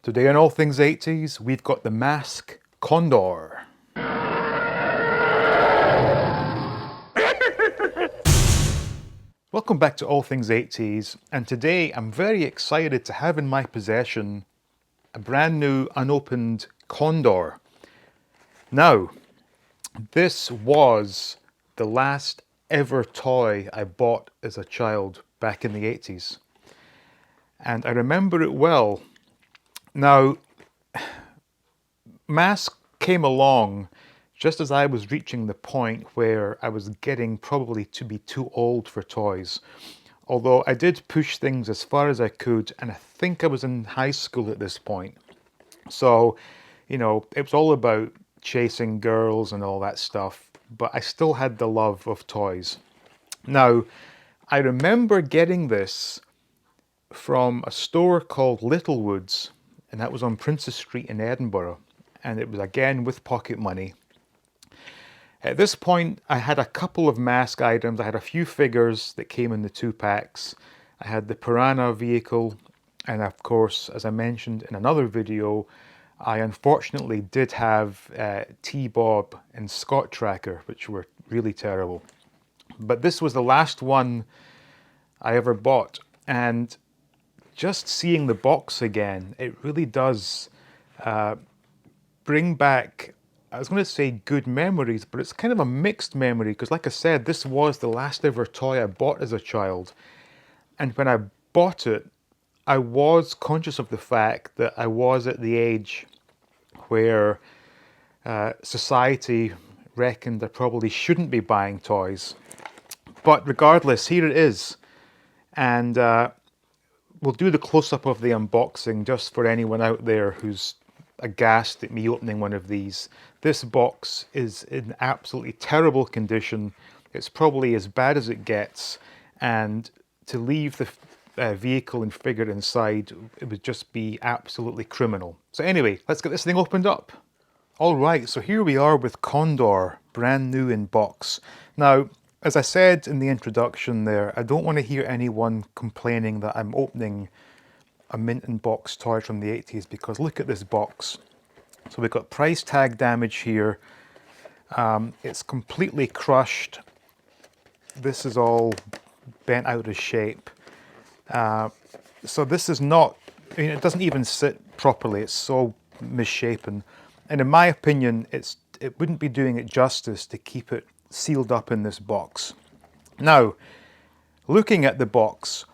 Today on All Things 80s, we've got the M.A.S.K. Condor. Welcome back to All Things 80s, and today I'm very excited to have in my possession a brand new unopened Condor. Now, this was the last ever toy I bought as a child back in the 80s, and I remember it well. Now, M.A.S.K. came along just as I was reaching the point where I was getting probably to be too old for toys. Although I did push things as far as I could, and I think I was in high school at this point. So, you know, it was all about chasing girls and all that stuff, but I still had the love of toys. Now, I remember getting this from a store called Littlewoods, and that was on Princess Street in Edinburgh, and it was again with pocket money. At this point, I had a couple of M.A.S.K. items. I had a few figures that came in the 2-packs. I had the Piranha vehicle, and of course, as I mentioned in another video, I unfortunately did have T-Bob and Scott Tracker, which were really terrible. But this was the last one I ever bought, and just seeing the box again, it really does bring back, I was going to say good memories, but it's kind of a mixed memory because, like I said, this was the last ever toy I bought as a child. And when I bought it, I was conscious of the fact that I was at the age where society reckoned I probably shouldn't be buying toys. But regardless, here it is. And we'll do the close-up of the unboxing just for anyone out there who's aghast at me opening one of these. This box is in absolutely terrible condition. It's probably as bad as it gets, and to leave the vehicle and figure inside, it would just be absolutely criminal. So anyway, let's get this thing opened up. Alright, so here we are with Condor, brand new in box. Now, as I said in the introduction there, I don't want to hear anyone complaining that I'm opening a mint in box toy from the 80s, because look at this box. So we've got price tag damage here. It's completely crushed. This is all bent out of shape. So this is not, I mean, it doesn't even sit properly. It's so misshapen. And in my opinion, it wouldn't be doing it justice to keep it sealed up in this box. Now, looking at the box,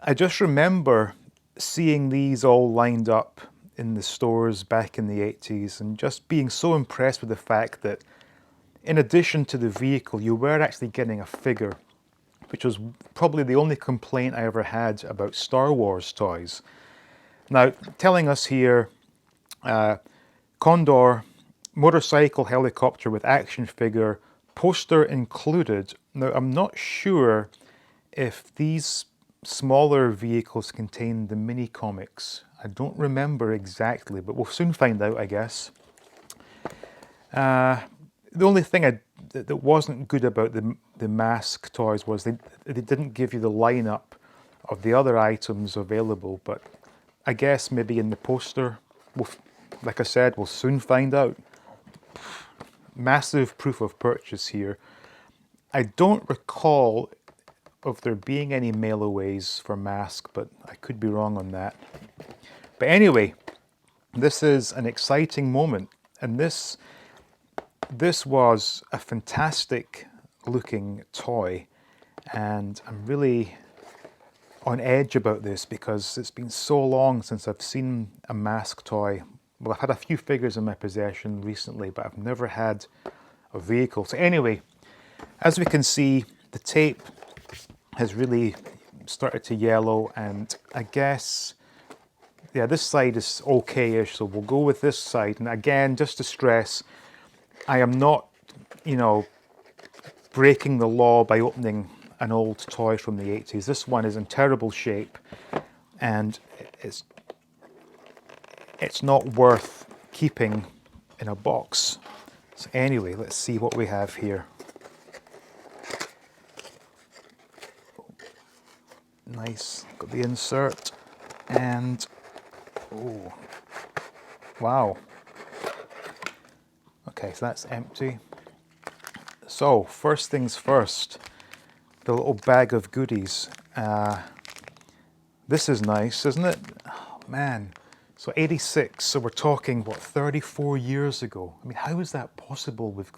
I just remember seeing these all lined up in the stores back in the 80s and just being so impressed with the fact that in addition to the vehicle, you were actually getting a figure, which was probably the only complaint I ever had about Star Wars toys. Now, telling us here, Condor, motorcycle helicopter with action figure, poster included. Now, I'm not sure if these smaller vehicles contain the mini comics. I don't remember exactly, but we'll soon find out, I guess. The only thing that wasn't good about the M.A.S.K. toys was they didn't give you the lineup of the other items available, but I guess maybe in the poster, like I said, we'll soon find out. Massive proof of purchase here. I don't recall of there being any mailaways for M.A.S.K, but I could be wrong on that. But anyway, this is an exciting moment, and this was a fantastic looking toy, and I'm really on edge about this because it's been so long since I've seen a M.A.S.K. toy. Well, I've had a few figures in my possession recently, but I've never had a vehicle. So anyway, as we can see, the tape has really started to yellow, and I guess, yeah, this side is okay-ish, so we'll go with this side. And again, just to stress, I am not, you know, breaking the law by opening an old toy from the 80s. This one is in terrible shape, and it's not worth keeping in a box. So anyway, let's see what we have here. Nice, got the insert, and oh, Wow. Okay, so that's empty. So, first things first, the little bag of goodies. This is nice, isn't it? Oh, man. So 86, so we're talking, what, 34 years ago? I mean, how is that possible with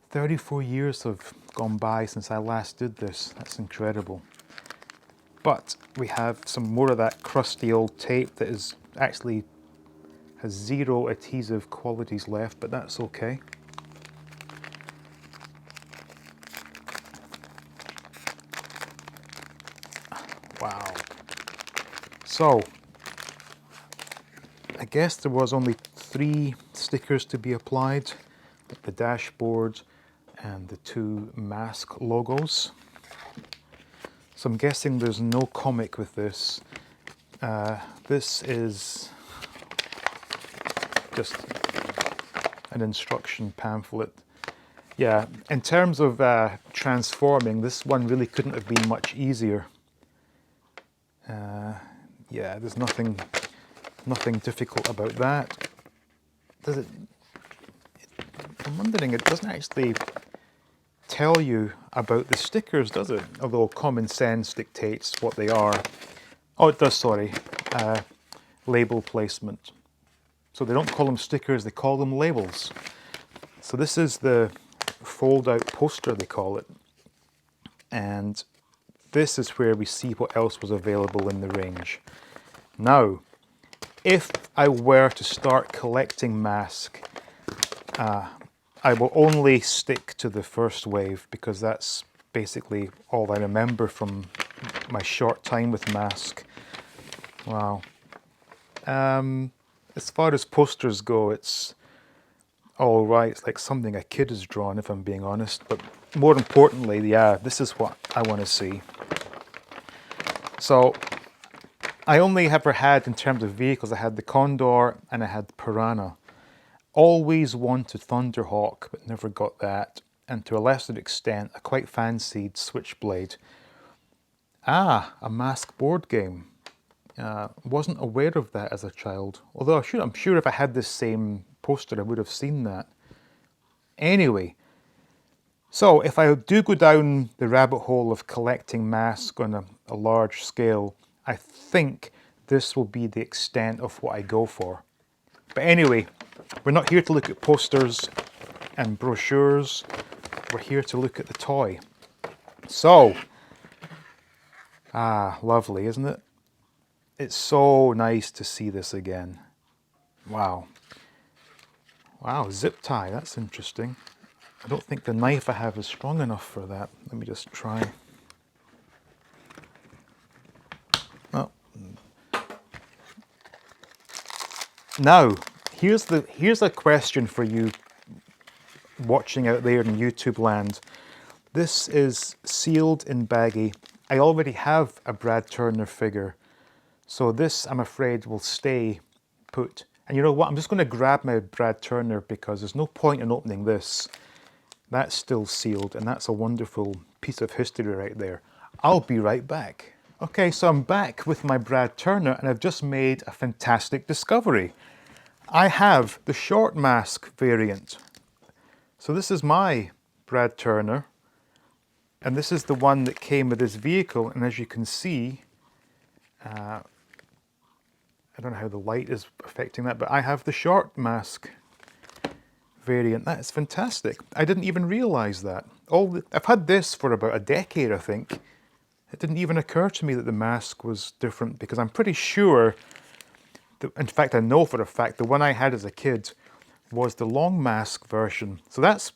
34 years have gone by since I last did this? That's incredible. But we have some more of that crusty old tape that is actually has zero adhesive qualities left, but that's okay. Wow. So, I guess there was only 3 stickers to be applied. The dashboard and the 2 M.A.S.K logos. So I'm guessing there's no comic with this. This is just an instruction pamphlet. Yeah, in terms of transforming, this one really couldn't have been much easier. Yeah, there's nothing difficult about that. Does it? I'm wondering, it doesn't actually tell you about the stickers, does it? Although common sense dictates what they are. Oh, it does, sorry. Label placement. So they don't call them stickers, they call them labels. So this is the fold-out poster, they call it. And this is where we see what else was available in the range. Now, if I were to start collecting M.A.S.K, I will only stick to the first wave because that's basically all I remember from my short time with M.A.S.K. Wow. As far as posters go, it's all right. It's like something a kid has drawn, if I'm being honest. But more importantly, yeah, this is what I want to see. So I only ever had, in terms of vehicles, I had the Condor and I had the Piranha. Always wanted Thunderhawk, but never got that. And to a lesser extent, I quite fancied Switchblade. Ah, a M.A.S.K board game. Wasn't aware of that as a child. Although I'm sure if I had this same poster, I would have seen that. Anyway, so if I do go down the rabbit hole of collecting M.A.S.K on a large scale, I think this will be the extent of what I go for. But anyway, we're not here to look at posters and brochures. We're here to look at the toy. So, lovely, isn't it? It's so nice to see this again. Wow. Wow, zip tie, that's interesting. I don't think the knife I have is strong enough for that. Let me just try. Oh. Now, here's a question for you watching out there in YouTube land. This is sealed in baggy. I already have a Brad Turner figure, so this, I'm afraid, will stay put. And you know what? I'm just going to grab my Brad Turner because there's no point in opening this. That's still sealed, and that's a wonderful piece of history right there. I'll be right back. Okay, so I'm back with my Brad Turner, and I've just made a fantastic discovery. I have the short M.A.S.K variant. So this is my Brad Turner, and this is the one that came with this vehicle, and as you can see, I don't know how the light is affecting that, but I have the short M.A.S.K variant. That is fantastic. I didn't even realize that. I've had this for about a decade, I think. It didn't even occur to me that the M.A.S.K was different because I'm pretty sure that, in fact, I know for a fact the one I had as a kid was the long M.A.S.K version. So that's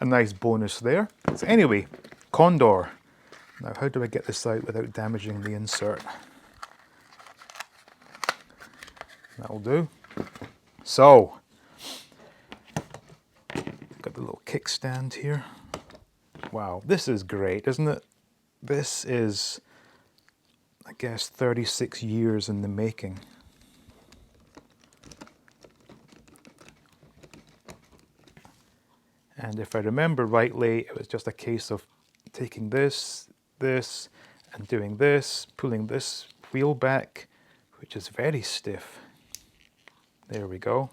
a nice bonus there. So anyway, Condor. Now, how do I get this out without damaging the insert? That'll do. So, got the little kickstand here. Wow, this is great, isn't it? This is, I guess, 36 years in the making. And if I remember rightly, it was just a case of taking this, and doing this, pulling this wheel back, which is very stiff. There we go.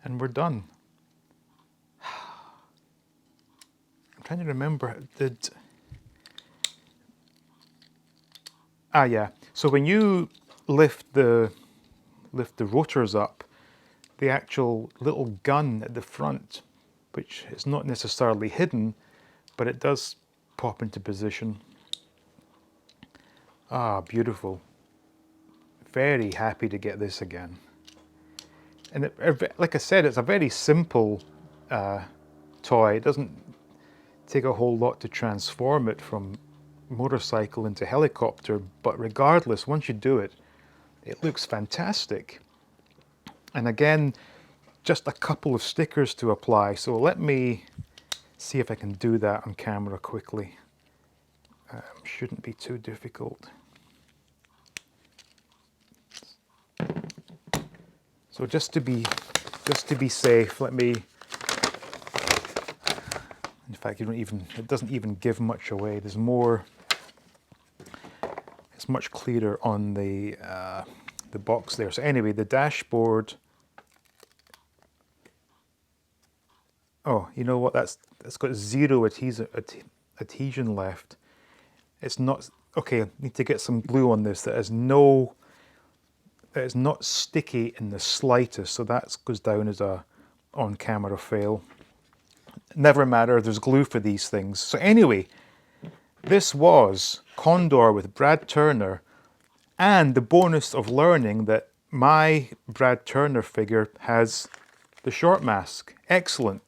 And we're done. I'm trying to remember, yeah. So when you lift the rotors up, the actual little gun at the front, which is not necessarily hidden, but it does pop into position. Ah, beautiful. Very happy to get this again. And like I said, it's a very simple toy. It doesn't take a whole lot to transform it from motorcycle into helicopter, but regardless, once you do it, it looks fantastic. And again, just a couple of stickers to apply. So let me see if I can do that on camera quickly. Shouldn't be too difficult. So just to be safe, let me. In fact, it doesn't even give much away. There's more. It's much clearer on the box there. So anyway, the dashboard. Oh, you know what? It's got zero adhesion left. It's not okay. I need to get some glue on this. That is not sticky in the slightest. So that goes down as a on-camera fail. Never matter. There's glue for these things. So anyway, this was Condor with Brad Turner, and the bonus of learning that my Brad Turner figure has the short mask. Excellent.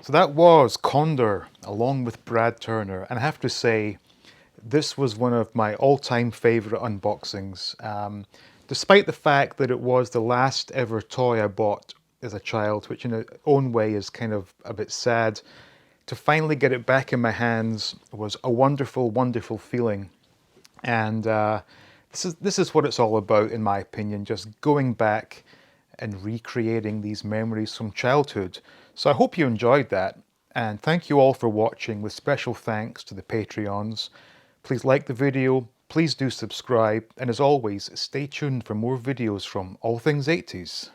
So that was Condor along with Brad Turner, and I have to say, this was one of my all-time favorite unboxings. Despite the fact that it was the last ever toy I bought as a child, which in its own way is kind of a bit sad, to finally get it back in my hands was a wonderful, wonderful feeling. And this is what it's all about, in my opinion, just going back and recreating these memories from childhood. So I hope you enjoyed that, and thank you all for watching, with special thanks to the Patreons. Please like the video, please do subscribe, and as always, stay tuned for more videos from All Things 80s.